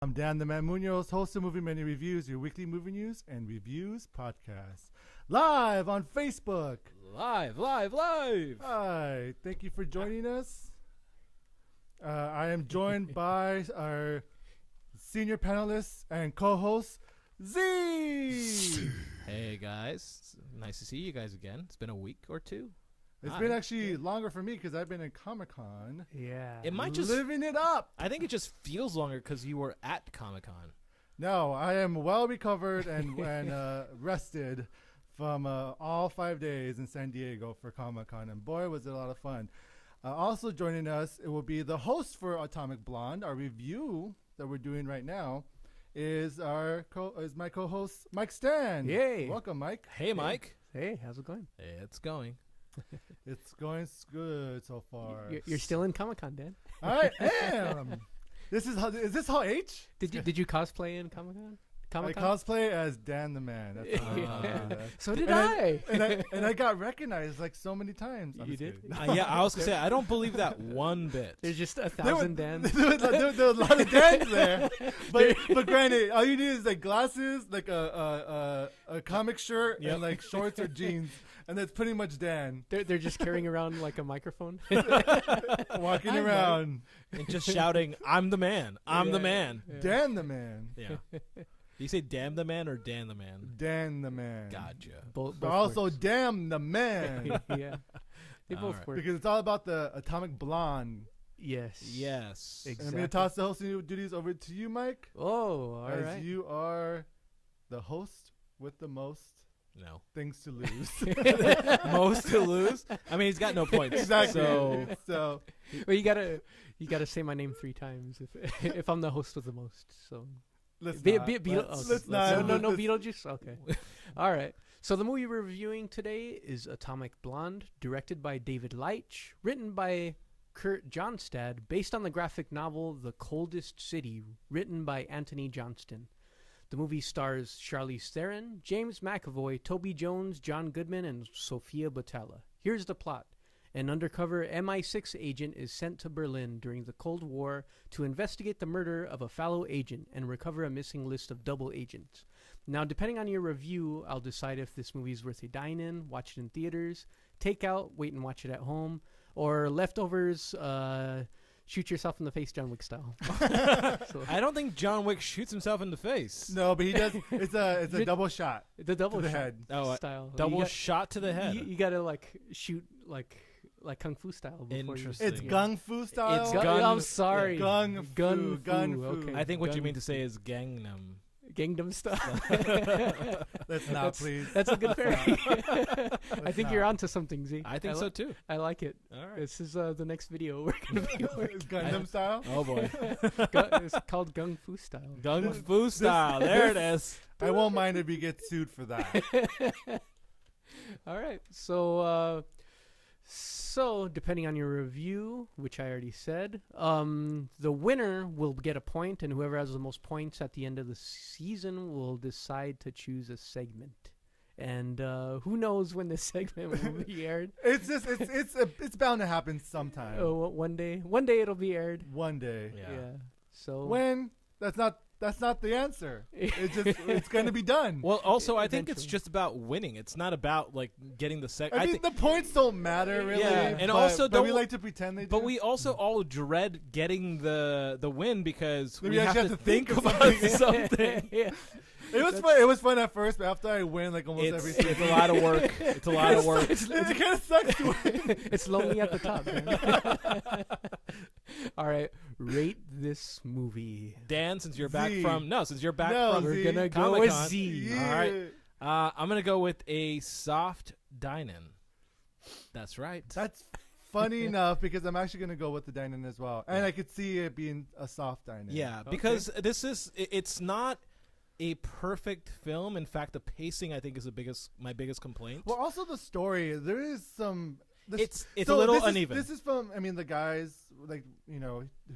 I'm Dan the Man Muñoz, host of Movie Menu Reviews, your weekly movie news and reviews podcast. Live on Facebook. Live. Hi, thank you for joining us. I am joined by our senior panelists and co-host, Z. Hey guys, nice to see you guys again. It's been a week or two. It's been actually longer for me because I've been in Comic-Con. Yeah. It might just living it up. I think it just feels longer because you were at Comic-Con. No, I am well recovered and rested from all 5 days in San Diego for Comic-Con, and boy, was it a lot of fun. Also joining us, it will be the host for Atomic Blonde. Our review that we're doing right now is my co-host Mike Stan. Yay! Welcome, Mike. Hey, Mike. Hey, how's it going? It's going. It's going good so far. You're still in Comic-Con, Dan. I am. Is this Hall H? Did you cosplay in Comic-Con? I cosplay as Dan the Man. That's So did I. And I got recognized like so many times. You did? Yeah, I was gonna say I don't believe that one bit. There's just 1,000 Dans. There was a lot of Dans there, but granted, all you need is like glasses, like a comic shirt, and like shorts or jeans, and that's pretty much Dan. They're just carrying around like a microphone, walking around and just shouting, "I'm the man! I'm the man!" Yeah. Dan the Man. Yeah. Do you say "damn the man" or "Dan the man"? Dan the Man. Gotcha. Both But also works. Damn the Man. Yeah, they All both right. work. Because it's all about the Atomic Blonde. Yes. Yes. And I'm Exactly. going to toss the hosting duties over to you, Mike. Oh, all as right. you are the host with the most No. things to lose. Most to lose. I mean, he's got no points. Exactly. So Well, you gotta say my name 3 times if I'm the host with the most. So let's Be- not. be- Beetle- let's, oh, let's not. no Let's- Beetlejuice. Okay, all right. So the movie we're reviewing today is Atomic Blonde, directed by David Leitch, written by Kurt Johnstad, based on the graphic novel The Coldest City, written by Anthony Johnston. The movie stars Charlize Theron, James McAvoy, Toby Jones, John Goodman, and Sofia Boutella. Here's the plot. An undercover MI6 agent is sent to Berlin during the Cold War to investigate the murder of a fellow agent and recover a missing list of double agents. Now, depending on your review, I'll decide if this movie is worth a dine-in, watch it in theaters, take out, wait and watch it at home, or leftovers, shoot yourself in the face John Wick style. So, I don't think John Wick shoots himself in the face. No, but he does. It's a double shot. the double to the shot head. Oh, style. Double shot to the head. You gotta like shoot like Kung Fu style. Before Interesting. It's Yeah. gung fu style. It's gun. gun- I'm sorry. Gun fu. Gun fu. Okay. I think what you Gun mean to fu. say is Gangnam. Gangnam style. Let's not, please. That's a good parody. I Let's think you're onto something, Z. I think so too. I like it. All right. This is the next video we're gonna be working. It's Gundam style. Oh boy. It's called Gung Fu style. Gung Fu style. There it is. I won't mind if you get sued for that. All right. So depending on your review, which I already said, the winner will get a point, and whoever has the most points at the end of the season will decide to choose a segment. And who knows when this segment will be aired? It's bound to happen sometime. Oh, one day it'll be aired. One day. Yeah. Yeah. So When? That's not the answer. It's going to be done. Well, also, I think it's Eventually. just about winning. It's not about like getting the second. I mean, the points don't matter really. Yeah, and but, also but we don't- like to pretend they do. But we also all dread getting the win because Then we we have actually to have to think think of about something. something. yeah. It was fun at first, but after I win like almost every It's season, a lot of work. It's a lot of work. it kind of sucks to win. It's lonely at the top. Man. All right, rate this movie. Dan, since you're back Z. from No, from Z. We're gonna go with Comic-Con. Z. Yeah. All right. I'm gonna go with a soft dine-in. That's right. That's funny enough because I'm actually going to go with the dine-in as well, and I could see it being a soft dine-in. Yeah, because it's not a perfect film. In fact, the pacing I think is my biggest complaint. Well, also the story. There is some. It's a little this uneven. This is from the guys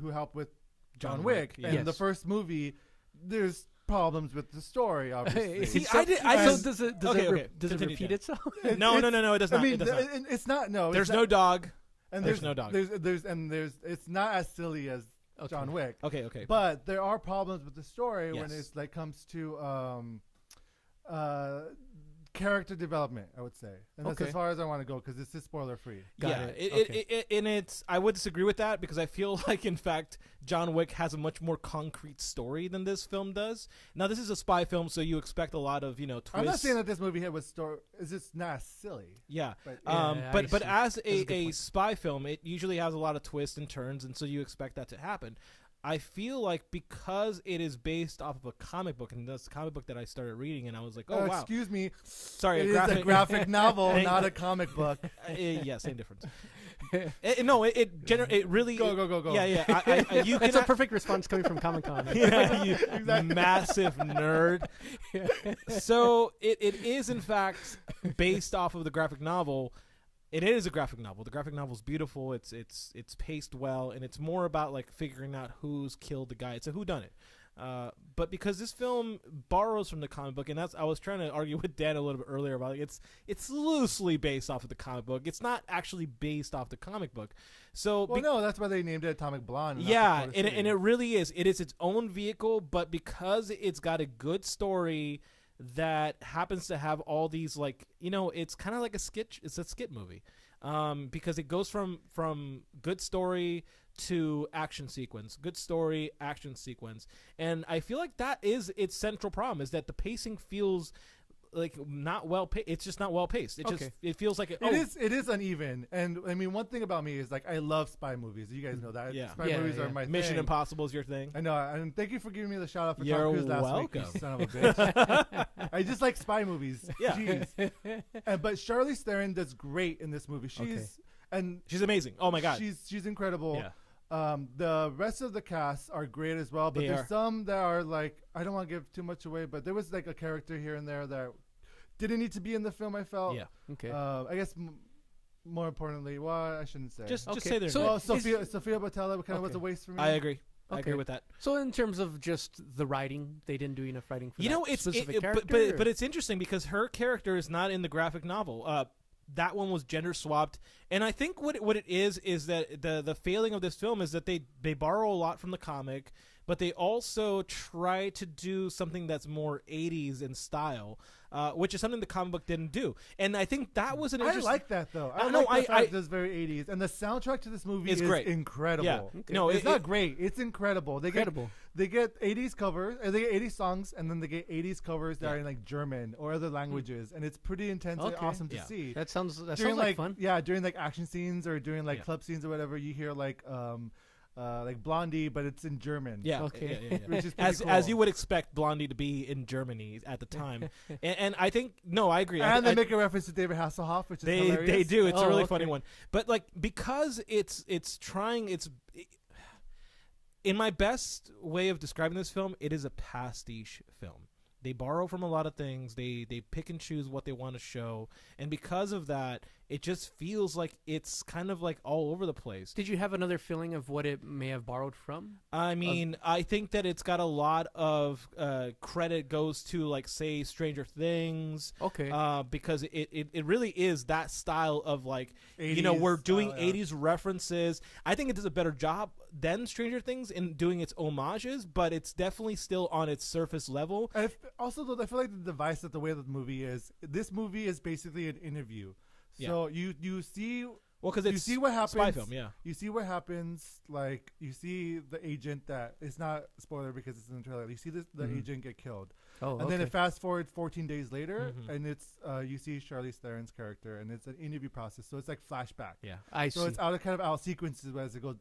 who helped with John John Wick, Wick, and yes. the first movie. There's problems with the story, obviously. See, See, I so does it Okay, does it continue, repeat Dan. itself? No, it does not. I mean, it does not. it's not. No, There's it's not, no dog. and there's no dog. There's. It's not as silly as John Wick. Okay. But there are problems with the story when Yes. it's like comes to character development, I would say, and that's Okay. as far as I want to go because this is spoiler free. Got it. And it's I would disagree with that because I feel like in fact John Wick has a much more concrete story than this film does. Now this is a spy film, so you expect a lot of twists. I'm not saying that this movie hit with story. Is just not silly. Yeah. But But see. as a good a point. spy film, it usually has a lot of twists and turns, and so you expect that to happen. I feel like because it is based off of a comic book, and that's the comic book that I started reading, and I was like, oh, wow. Excuse me. Sorry, It is a graphic novel, Thank- not a comic book. Yeah, same difference. It really... Go. Yeah. You That's can a perfect response coming from Comic-Con. yeah, you massive nerd. So it is in fact based off of the graphic novel. It is a graphic novel. The graphic novel is beautiful. It's paced well, and it's more about like figuring out who's killed the guy. It's a whodunit. But because this film borrows from the comic book, and I was trying to argue with Dan a little bit earlier about it's loosely based off of the comic book. It's not actually based off the comic book. So No, that's why they named it Atomic Blonde. yeah, and it really is. It is its own vehicle, but because it's got a good story that happens to have all these it's kind of like a skit. It's a skit movie, because it goes from good story to action sequence, good story, action sequence, and I feel like that is its central problem is that the pacing feels like not well paced. It's just not well paced. It feels like It is uneven, and I mean one thing about me is like I love spy movies. You guys know that. Yeah. Spy movies are my Mission thing. Impossible is your thing. I know, and thank you for giving me the shout out for You're Tom Cruise last welcome. week. You son of a bitch. I just like spy movies. Yeah. Jeez. But Charlize Theron does great in this movie. She's amazing. Oh my god. She's incredible. Yeah. The rest of the cast are great as well, but They there's are. some that are like I don't want to give too much away, but there was like a character here and there that didn't need to be in the film. I felt. Yeah. Okay. I guess more importantly, well, I shouldn't say. Just Okay. say their So name. well, Sophia Botella kind of was Okay. a waste for me. I agree. I Okay. agree with that. So in terms of just the writing, they didn't do enough writing for that It's specific but character? but it's interesting because her character is not in the graphic novel. That one was gender swapped, and I think what it is that the failing of this film is that they borrow a lot from the comic, but they also try to do something that's more 80s in style, which is something the comic book didn't do. And I think that was an I interesting... like that though. No, I like the fact that it's very 80s, and the soundtrack to this movie It's is great. incredible. Yeah. Okay. No, It's not great. It's incredible. Incredible. They get 80s covers, they get 80s songs, and then they get 80s covers that Yeah. are in like German or other languages, and it's pretty intense and Okay. awesome to Yeah. see. That sounds during like fun. Yeah, during like action scenes or during like Yeah. club scenes or whatever, you hear like Blondie, but it's in German. Yeah, Okay. yeah. Which is pretty as cool. you would expect Blondie to be in Germany at the time, and I think I agree. And they make a reference to David Hasselhoff, which is hilarious. They do. It's a Oh, really okay. funny one. But like because it's in my best way of describing this film, it is a pastiche film. They borrow from a lot of things. They pick and choose what they want to show, and because of that, it just feels like it's kind of like all over the place. Did you have another feeling of what it may have borrowed from? I mean, I think that it's got a lot of credit goes to like say Stranger Things. Okay. Because it really is that style of like 80s we're doing style, yeah. 80s references. I think it does a better job than Stranger Things in doing its homages, but it's definitely still on its surface level. And also, though, I feel like the device that the way that the movie is, this movie is basically an interview. So you see, Well, because you it's see what happens. spy film, yeah. You see what happens. Like you see the agent that it's not a spoiler because it's in the trailer. You see the agent get killed, oh, and then it fast forward 14 days later, and it's you see Charlize Theron's character, and it's an interview process. So it's like flashback. Yeah. I So see. it's out sequences as it goes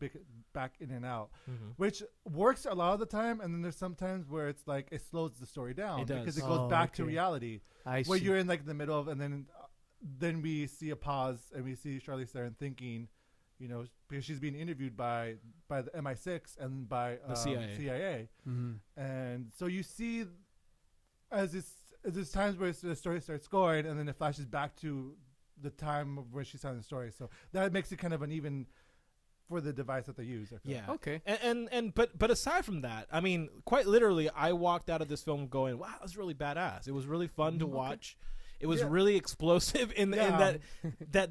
back in and out, Mm-hmm. which works a lot of the time. And then there's sometimes where it's like it slows the story down It does. because it goes Oh, back to okay. reality, I where see. you're in like the middle of, and then we see a pause and we see Charlize Theron thinking, because she's being interviewed by the MI6 and by The CIA. Mhm. and so you see as there's times where the story starts going, and then it flashes back to the time of where she's telling the story. So that makes it kind of uneven for the device that they use. I feel. Yeah. Okay. But aside from that, I mean, quite literally, I walked out of this film going, "Wow, that was really badass. It was really fun to watch." It was Yeah. really explosive, and that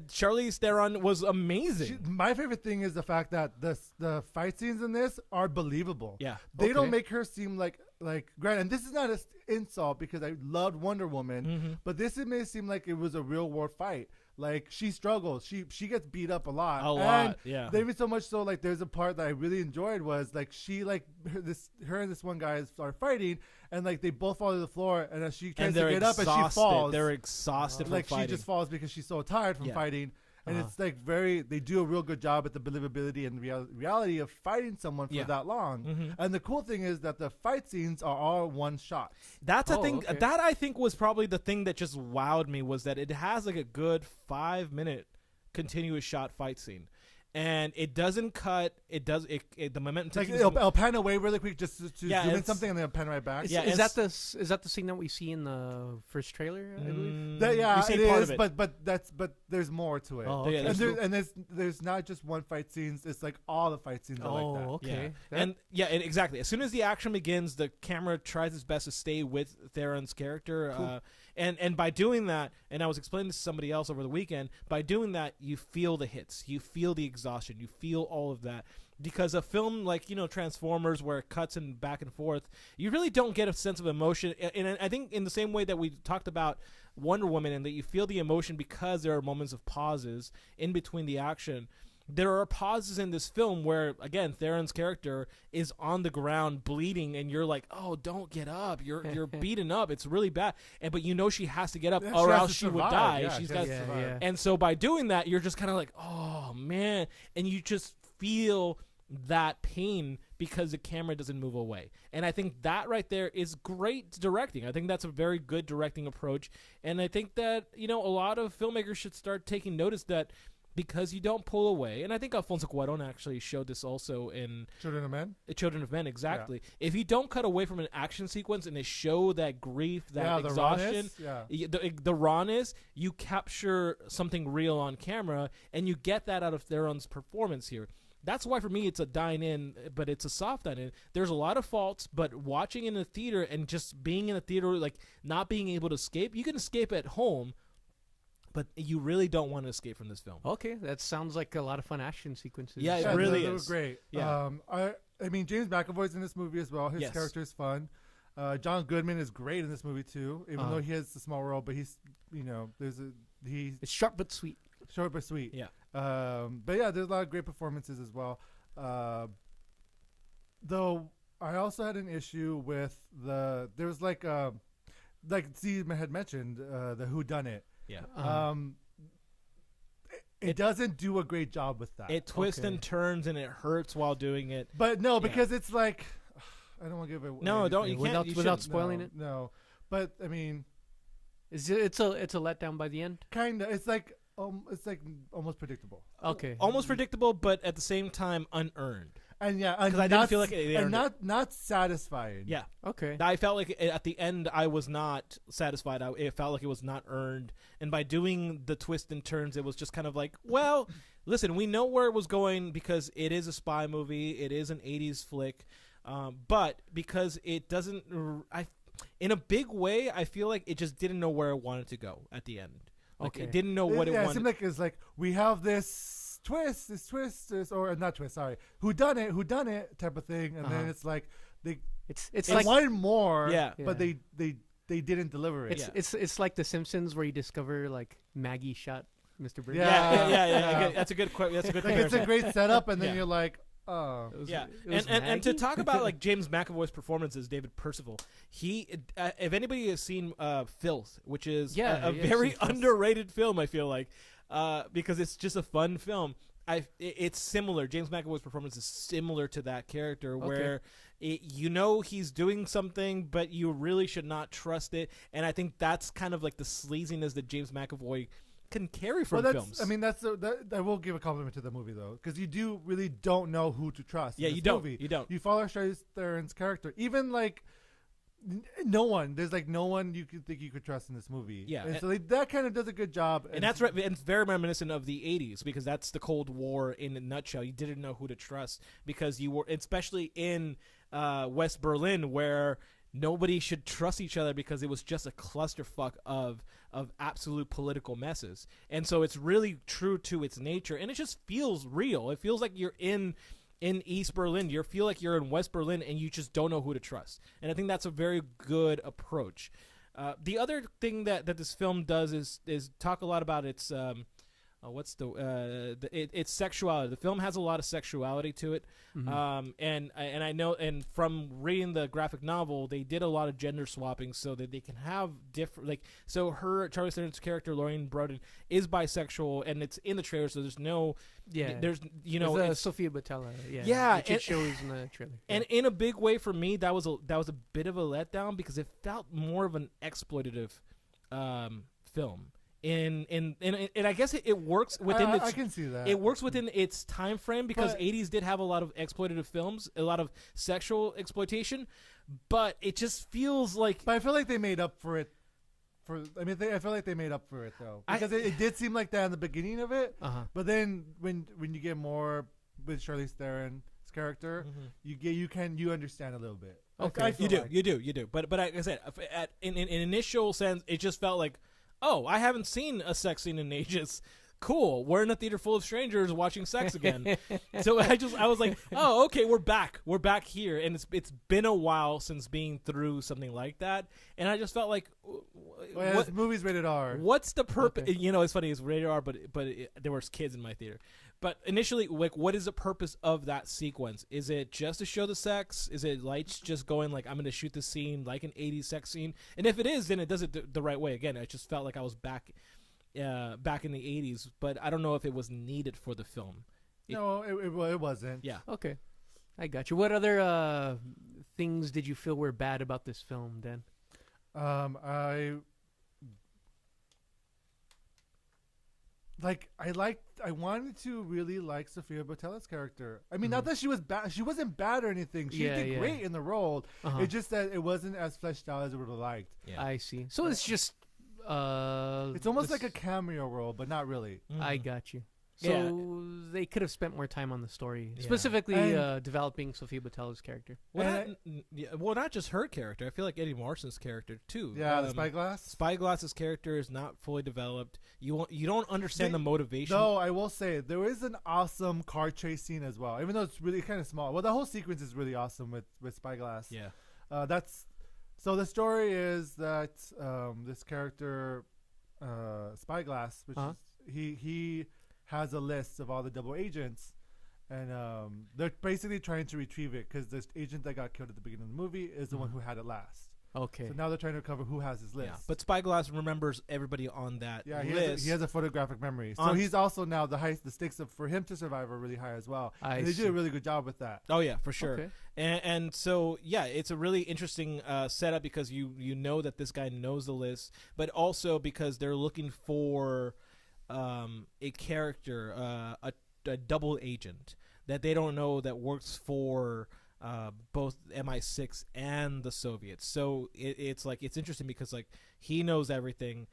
Charlize Theron was amazing. My favorite thing is the fact that the fight scenes in this are believable. Yeah. They don't Okay. make her seem like granted, and this is not an insult because I loved Wonder Woman, but this may seem like it was a real world fight. Like she struggles, she gets beat up a lot, and yeah. maybe so much so like there's a part that I really enjoyed was like she like her and this one guy are fighting, and like they both fall to the floor, and as she tries to get up and she falls, They're exhausted. like from she fighting. just falls because she's so tired from Yeah. fighting. And it's like they do a real good job at the believability and reality of fighting someone for that long. And the cool thing is that the fight scenes are all one shot. That's a thing okay. that I think was probably the thing that just wowed me was that it has like a good 5-minute continuous shot fight scene. And it doesn't cut. It does. The momentum. Like takes it'll pan away really quick just to zoom in it's- something and then pan right back. Is, Yeah, is that the scene that we see in the first trailer? I believe. Yeah, we see it part is, of it. but there's more to it. Oh, Yeah, okay. And there's not just one fight scenes. It's like all the fight scenes are like that. Okay. Yeah. Exactly. As soon as the action begins, the camera tries its best to stay with Theron's character. Cool. And by doing that, and I was explaining this to somebody else over the weekend, by doing that, you feel the hits, you feel the exhaustion, you feel all of that. Because a film like, Transformers, where it cuts and back and forth, you really don't get a sense of emotion. And I think in the same way that we talked about Wonder Woman, and that you feel the emotion because there are moments of pauses in between the action, there are pauses in this film where, again, Theron's character is on the ground bleeding, and you're like, "Oh, don't get up! You're beaten up. It's really bad." But she has to get up, Yeah, or she has else to she would survive. die. Yeah, She's she got. has to survive. And so by doing that, you're just kind of like, "Oh man," and you just feel that pain because the camera doesn't move away. And I think that right there is great directing. I think that's a very good directing approach, and I think that a lot of filmmakers should start taking notice that. Because you don't pull away, and I think Alfonso Cuarón actually showed this also in Children of Men. Children of Men, exactly. Yeah. If you don't cut away from an action sequence and they show that grief, that exhaustion, the rawness, you capture something real on camera, and you get that out of Theron's performance here. That's why for me it's a dine-in, but it's a soft dine-in. There's a lot of faults, but watching in a theater and just being in a theater, like not being able to escape, you can escape at home, but you really don't want to escape from this film. Okay, that sounds like a lot of fun action sequences. Yeah, it really they is. were great. Yeah. I mean, James McAvoy's in this movie as well. His Yes. character is fun. John Goodman is great in this movie too, even though he has a small role. But he's he's It's sharp but sweet. short but sweet. Yeah. But yeah, there's a lot of great performances as well. Though I also had an issue with there was like Steve had mentioned the whodunit. Yeah. It doesn't do a great job with that. It twists and turns, and it hurts while doing it. But no, because it's like I don't want to give it. No, don't. You Without- can't. You without shouldn't. spoiling it? No, but I mean, It's a letdown by the end. kind of. It's like almost predictable. Okay. Almost predictable, but at the same time unearned. And yeah, Because I didn't feel like they and earned not satisfying. Yeah. Okay. I felt like at the end I was not satisfied. It felt like it was not earned. And by doing the twists and turns, it was just kind of like, well, listen, we know where it was going because it is a spy movie. It is an 80s flick. But because it doesn't, in a big way, I feel like it just didn't know where it wanted to go at the end. Like Okay. it didn't know what it It wanted. seemed like it's like we have this twist, or not twist. Sorry, who done it type of thing, and then it's like It's they like wanted more, Yeah. but they didn't deliver it. it's like The Simpsons where you discover like Maggie shot Mr. Burns. Yeah. Yeah. That's a good. That's a good. Like it's a comparison. great setup, and then Yeah. you're like, oh, Yeah, It was and to Maggie? talk about like James McAvoy's performance as David Percival, he if anybody has seen Filth, which is a yeah, very I've seen Filth. underrated film, I feel like, because it's just a fun film. It's similar. James McAvoy's performance is similar to that character, where he's doing something, but you really should not trust it. And I think that's kind of like the sleaziness that James McAvoy can carry from films. I mean, I will give a compliment to the movie though, because you really don't know who to trust. Yeah, in this you don't. Movie. You don't. You follow Charlize Theron's character, even like no one. There's like no one you could think you could trust in this movie. Yeah, and so that kind of does a good job. And that's right, and it's very reminiscent of the 80s because that's the Cold War in a nutshell. You didn't know who to trust because you were, especially in West Berlin, where nobody should trust each other because it was just a clusterfuck of absolute political messes. And so it's really true to its nature, and it just feels real. It feels like you're in East Berlin. You feel like you're in West Berlin, and you just don't know who to trust. And I think that's a very good approach. The other thing that this film does is talk a lot about its its sexuality. The film has a lot of sexuality to it, and I know, and from reading the graphic novel, they did a lot of gender swapping so that they can have different, like, so Charlie Theron's character Lauren Broden is bisexual, and it's in the trailer, so there's no, there's it's Sophia Botella, which it shows in the trailer, and in a big way for me, that was a bit of a letdown because it felt more of an exploitative film. And I guess it works within I can see that. It works within its time frame because 80s did have a lot of exploitative films, a lot of sexual exploitation, but it just feels like. But I feel like they made up for it. I feel like they made up for it though, because it did seem like that in the beginning of it. But then when you get more with Charlize Theron's character, you understand a little bit. Okay, you do. But like I said, in initial sense, it just felt like, oh, I haven't seen a sex scene in ages. Cool. We're in a theater full of strangers watching sex again. So I was like, oh, okay, we're back. We're back here. And it's been a while since being through something like that. And I just felt like, this movie's rated R. What's the purpose? Okay. It's funny, it's rated R, but there was kids in my theater. But initially, like, what is the purpose of that sequence? Is it just to show the sex? Is it Lights just going like, I'm going to shoot the scene like an 80s sex scene? And if it is, then it does it the right way. Again, I just felt like I was back in the 80s, but I don't know if it was needed for the film. No, it wasn't. Yeah. Okay. I got you. What other things did you feel were bad about this film, Dan? I wanted to really like Sophia Botella's character. I mean, not that she was bad. She wasn't bad or anything. She did great in the role. It's just that it wasn't as fleshed out as I would have liked. Yeah. I see. So it's just... it's almost like a cameo role, but not really. I got you. So they could have spent more time on the story, specifically developing Sophia Botella's character. Well, not just her character. I feel like Eddie Marsan's character too. Yeah, the Spyglass. Spyglass's character is not fully developed. You don't understand the motivation. No, I will say there is an awesome car chase scene as well, even though it's really kind of small. Well, the whole sequence is really awesome with Spyglass. Yeah, so the story is that this character, Spyglass, which is, he has a list of all the double agents, and they're basically trying to retrieve it because this agent that got killed at the beginning of the movie is the one who had it last. Okay. So now they're trying to recover who has his list. Yeah, but Spyglass remembers everybody on that list. He has a photographic memory. So he's also now the stakes for him to survive are really high as well. And they do a really good job with that. Oh yeah, for sure. Okay. And so it's a really interesting setup because you know that this guy knows the list, but also because they're looking for a character, a double agent that they don't know that works for both MI6 and the Soviets. So it's interesting because like he knows everything,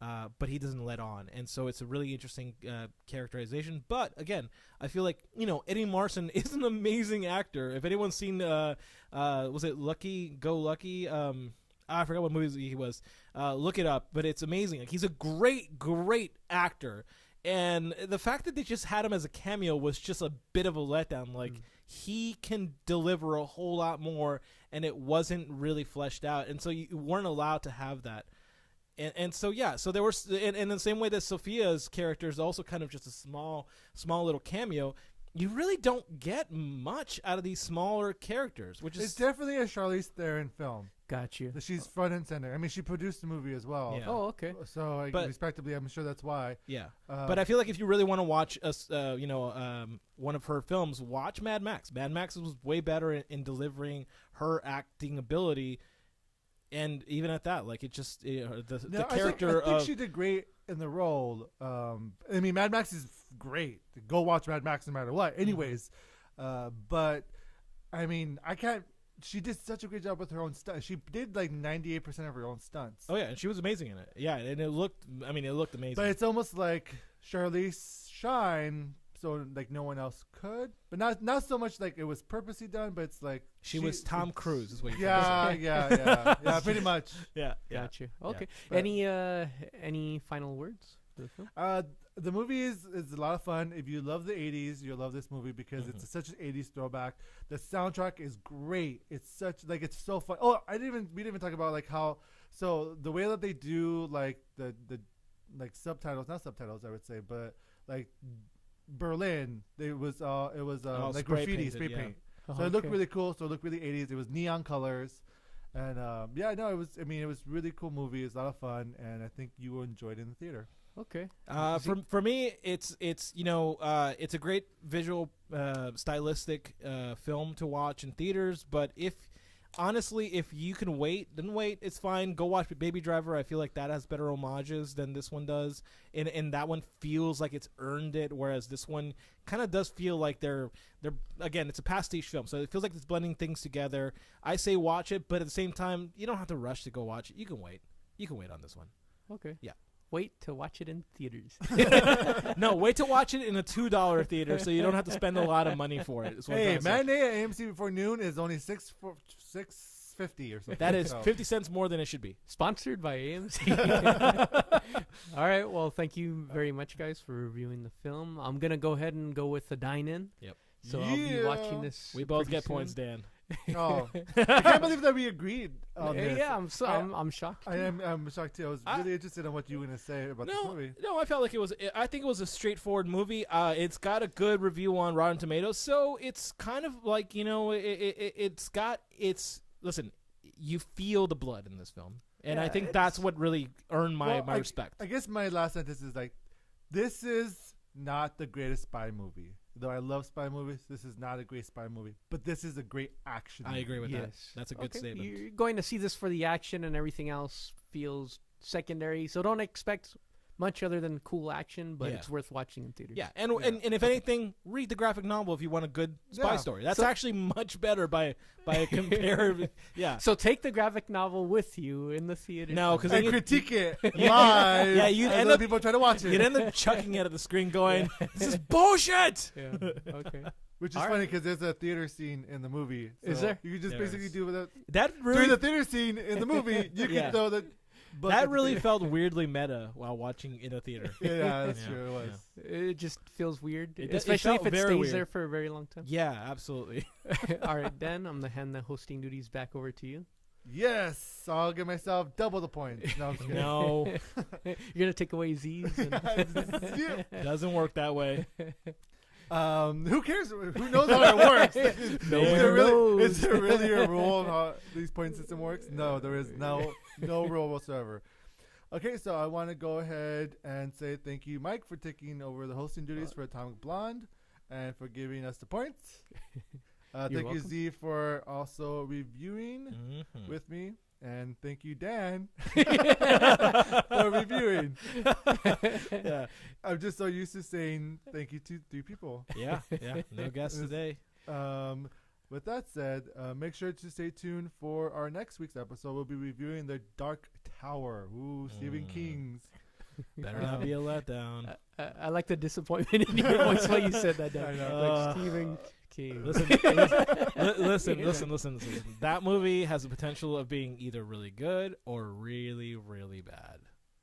but he doesn't let on, and so it's a really interesting characterization. But again, I feel like Eddie Marsan is an amazing actor. If anyone's seen was it Lucky Go Lucky? I forgot what movie he was. Look it up, but it's amazing. Like, he's a great actor, and the fact that they just had him as a cameo was just a bit of a letdown. Like he can deliver a whole lot more, and it wasn't really fleshed out, and so you weren't allowed to have that. And so so there was, and the same way that Sophia's character is also kind of just a small little cameo. You really don't get much out of these smaller characters, which is... It's definitely a Charlize Theron film. Got you. She's front and center. I mean, she produced the movie as well. Yeah. Oh, okay. So, respectively, I'm sure that's why. Yeah. But I feel like if you really want to watch one of her films, watch Mad Max. Mad Max was way better in delivering her acting ability. And even at that, like, it just... the character I think she did great in the role. I mean, Mad Max is great. Go watch Mad Max no matter what. Anyways, but I mean, I can't. She did such a great job with her own stunts. She did like 98% of her own stunts. Oh yeah, and she was amazing in it. Yeah, and it looked amazing. But it's almost like Charlize shine so like no one else could, but not so much like it was purposely done, but it's like She was Tom Cruise, is what you're yeah, pretty much. Yeah, Got you. Okay. But- Any final words for the film? The movie is a lot of fun. If you love the 80s, you'll love this movie because it's such an 80s throwback. The soundtrack is great. It's such like it's so fun. Oh, we didn't even talk about like how the way that they do like the like subtitles, not subtitles I would say, but like Berlin, it was like spray graffiti, painted, spray yeah. paint. So it looked really cool. So it looked really 80s. It was neon colors. And it was really cool movie. It's a lot of fun, and I think you will enjoy it in the theater. Okay. For me, it's it's a great visual, stylistic film to watch in theaters. But if you can wait, then wait. It's fine. Go watch Baby Driver. I feel like that has better homages than this one does, and that one feels like it's earned it. Whereas this one kind of does feel like they're again, it's a pastiche film, so it feels like it's blending things together. I say watch it, but at the same time, you don't have to rush to go watch it. You can wait. You can wait on this one. Okay. Yeah. Wait to watch it in theaters. No, wait to watch it in a $2 theater, so you don't have to spend a lot of money for it. Hey, matinee at AMC before noon is only $6.50 or something. That is 50 cents more than it should be. Sponsored by AMC. All right. Well, thank you very much, guys, for reviewing the film. I'm gonna go ahead and go with the dine-in. Yep. So I'll be watching this. We both pretty get soon. points, Dan. Oh, I can't believe that we agreed on this. Yeah, I'm shocked. I'm shocked too. I was really interested in what you were gonna say about this movie. No, I felt like I think it was a straightforward movie. It's got a good review on Rotten Tomatoes, so it's kind of like listen, you feel the blood in this film, and I think that's what really earned my respect. I guess my last sentence is like, this is not the greatest spy movie. Though I love spy movies, this is not a great spy movie. But this is a great action movie. I agree with that. Yes. That's a good statement. You're going to see this for the action, and everything else feels secondary. So don't expect much other than cool action, but it's worth watching in theaters. Yeah, and if anything, read the graphic novel if you want a good spy story. That's actually much better by a comparative. Yeah. So take the graphic novel with you in the theater. No, because and critique it live. Yeah, you end up up people try to watch it. You'd end up chucking it at the screen, going, "This is bullshit." Yeah. Okay. Which is funny because there's a theater scene in the movie. So is there? You could just There basically is. do without That during really the theater scene in the movie. You Yeah. can throw the. that really felt weirdly meta while watching in a theater. Yeah, that's Yeah, true. It was. It just feels weird, It especially felt if it very stays weird. there for a very long time. Yeah, absolutely. All right, Dan, I'm gonna hand the hosting duties back over to you. Yes, I'll give myself double the points. No, I'm just kidding. No, You're gonna take away Z's. Yeah. doesn't work that way. Who cares? Who knows how it works? Is there really a rule on how these point system works? No, there is no rule whatsoever. Okay, so I want to go ahead and say thank you, Mike, for taking over the hosting duties for Atomic Blonde and for giving us the points. Thank you, welcome. Z, for also reviewing Mhm. with me. And thank you, Dan, for reviewing. Yeah, I'm just so used to saying thank you to 3 people. yeah. No guests today. With that said, make sure to stay tuned for our next week's episode. We'll be reviewing The Dark Tower. Ooh, Stephen King's. Better not be a letdown. I like the disappointment in your voice when you said that, Dan. I know. Like Stephen King. Listen. That movie has the potential of being either really good or really, really bad.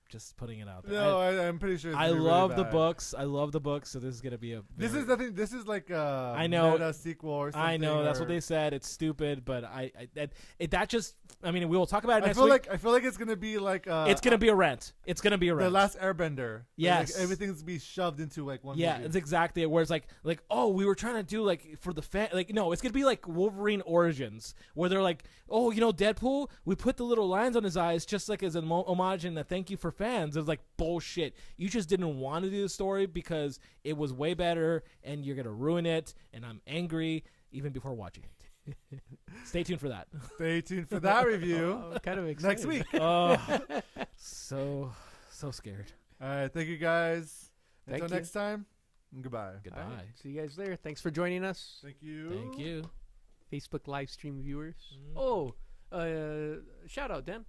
Just putting it out there. No, I'm pretty sure. It's I gonna be love really the bad. books. I love the books. So this is gonna be a. This is nothing. This is like a I know. meta sequel or something. I know that's or- what they said. It's stupid, but that just. I mean, we will talk about it I next feel week. like it's gonna be like It's gonna be a rant. It's gonna be a the rant. Last Airbender. Yes. like everything's gonna be shoved into like one. Yeah, movie. it's exactly it. Where it's like, oh, we were trying to do like for the fan, like no, it's gonna be like Wolverine Origins, where they're like, oh, Deadpool, we put the little lines on his eyes just like as an homage and a thank you for fans. It's like bullshit. You just didn't want to do the story because it was way better, and you're gonna ruin it. And I'm angry even before watching it. Stay tuned for that. Stay tuned for that review Oh, kind of excited. next week. Oh, so scared. All right, thank you guys. Thank Until you. next time. Goodbye. Goodbye. All right, see you guys there. Thanks for joining us, Thank you. Thank you. Facebook live stream viewers. Mm. Oh, shout out, Dan.